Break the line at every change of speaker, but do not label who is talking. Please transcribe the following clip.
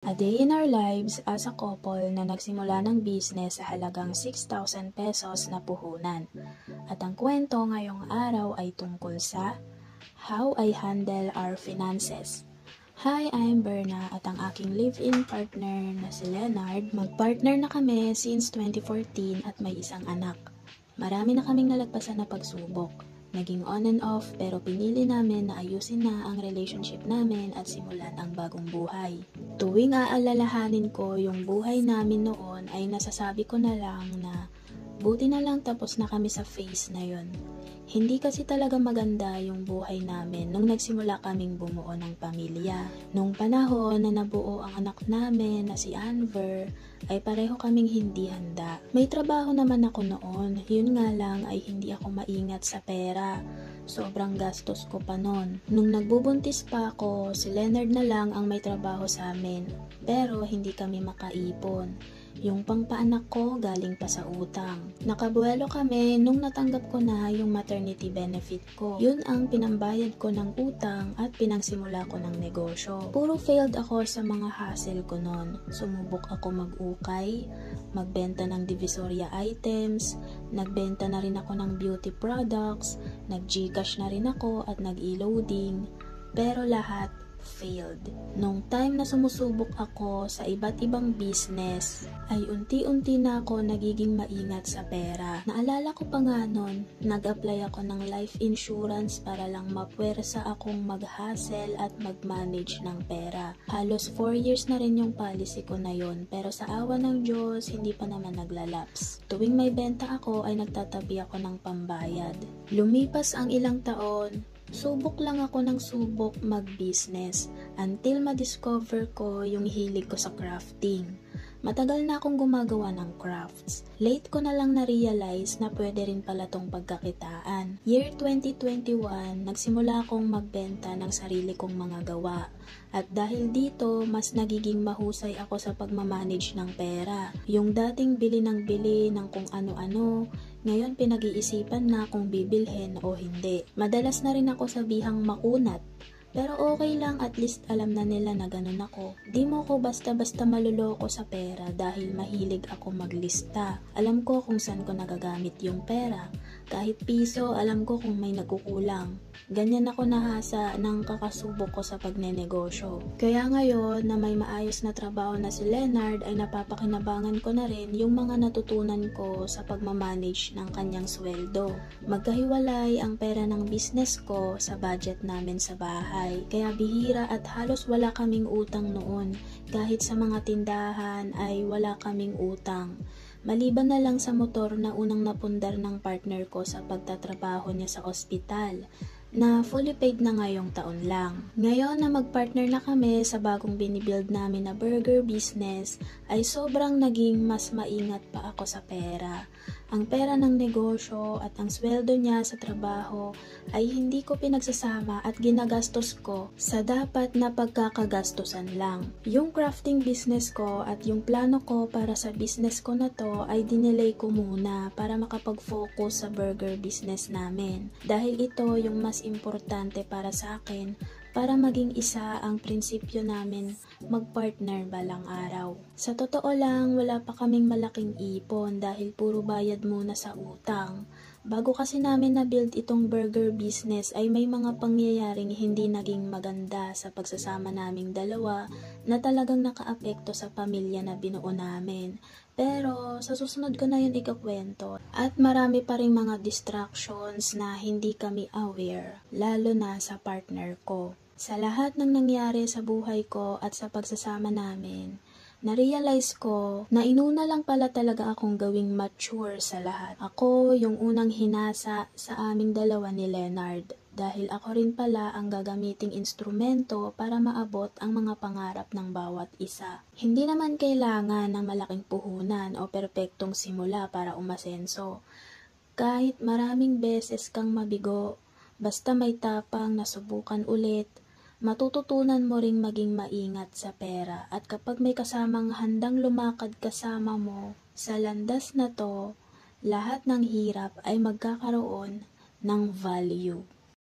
A day in our lives as a couple na nagsimula ng business sa halagang 6,000 pesos na puhunan. At ang kwento ngayong araw ay tungkol sa How I Handle Our Finances. Hi, I'm Berna at ang aking live-in partner na si Leonard. Mag-partner na kami since 2014 at may isang anak. Marami na kaming nalagpasan na pagsubok. Naging on and off pero pinili namin na ayusin na ang relationship namin at simulan ang bagong buhay. Tuwing aalalahanin ko yung buhay namin noon ay nasasabi ko na lang na buti na lang tapos na kami sa phase na yon. Hindi kasi talaga maganda yung buhay namin nung nagsimula kaming bumuo ng pamilya. Nung panahon na nabuo ang anak namin na si Anver, ay pareho kaming hindi handa. May trabaho naman ako noon, yun nga lang ay hindi ako maingat sa pera. Sobrang gastos ko pa noon. Nung nagbubuntis pa ako, si Leonard na lang ang may trabaho sa amin. Pero hindi kami makaipon. Yung pangpaanak ko galing pa sa utang. Nakabuelo kami nung natanggap ko na yung maternity benefit ko. Yun ang pinambayad ko ng utang at pinangsimula ko ng negosyo. Puro failed ako sa mga hassle ko noon. Sumubok ako mag-ukay, magbenta ng divisoria items, nagbenta na rin ako ng beauty products, nag-Gcash na rin ako at nag-e-loading. Pero lahat failed. Nung time na sumusubok ako sa iba't ibang business, ay unti-unti na ako nagiging maingat sa pera. Naalala ko pa nga nun, nag-apply ako ng life insurance para lang mapwersa akong mag-hustle at mag-manage ng pera. Halos 4 years na rin yung policy ko na yon, pero sa awa ng Diyos, hindi pa naman naglalaps. Tuwing may benta ako ay nagtatabi ako ng pambayad. Lumipas ang ilang taon, subok lang ako ng subok mag-business until ma-discover ko yung hilig ko sa crafting. Matagal na akong gumagawa ng crafts. Late ko na lang na-realize na pwede rin pala tong pagkakitaan. Year 2021, nagsimula akong magbenta ng sarili kong mga gawa. At dahil dito, mas nagiging mahusay ako sa pagmamanage ng pera. Yung dating bili ng kung ano-ano, ngayon pinag-iisipan na kung bibilhin o hindi. Madalas na rin ako sabihang makunat. Pero okay lang, at least alam na nila na ganun ako. Di mo ko basta-basta maluloko sa pera dahil mahilig ako maglista. Alam ko kung saan ko nagagamit yung pera. Kahit piso, alam ko kung may nagkukulang. Ganyan ako nahasa ng kakasubok ko sa pagnenegosyo. Kaya ngayon na may maayos na trabaho na si Leonard ay napapakinabangan ko na rin yung mga natutunan ko sa pagmamanage ng kanyang sweldo. Magkahiwalay ang pera ng business ko sa budget namin sa bahay. Kaya bihira at halos wala kaming utang noon. Kahit sa mga tindahan ay wala kaming utang. Maliban na lang sa motor na unang napundar ng partner ko sa pagtatrabaho niya sa ospital, na fully paid na ngayong taon lang. Ngayon na mag-partner na kami sa bagong binibuild namin na burger business, ay sobrang naging mas maingat pa ako sa pera. Ang pera ng negosyo at ang sweldo niya sa trabaho ay hindi ko pinagsasama at ginagastos ko sa dapat na pagkakagastusan lang. Yung crafting business ko at yung plano ko para sa business ko na to ay dinelay ko muna para makapag-focus sa burger business namin. Dahil ito yung mas importante para sa akin para maging isa ang prinsipyo namin mag-partner balang araw. Sa totoo lang, wala pa kaming malaking ipon dahil puro bayad muna sa utang. Bago kasi namin na-build itong burger business ay may mga pangyayaring hindi naging maganda sa pagsasama naming dalawa na talagang nakaapekto sa pamilya na binuo namin. Pero sa susunod ko na yun ikakwento. At marami pa ring mga distractions na hindi kami aware, lalo na sa partner ko. Sa lahat ng nangyari sa buhay ko at sa pagsasama namin, na-realize ko na inuna lang pala talaga akong gawing mature sa lahat. Ako yung unang hinasa sa aming dalawa ni Leonard. Dahil ako rin pala ang gagamiting instrumento para maabot ang mga pangarap ng bawat isa. Hindi naman kailangan ng malaking puhunan o perpektong simula para umasenso. Kahit maraming beses kang mabigo, basta may tapang na subukan ulit, matututunan mo ring maging maingat sa pera. At kapag may kasamang handang lumakad kasama mo sa landas na to, lahat ng hirap ay magkakaroon ng value.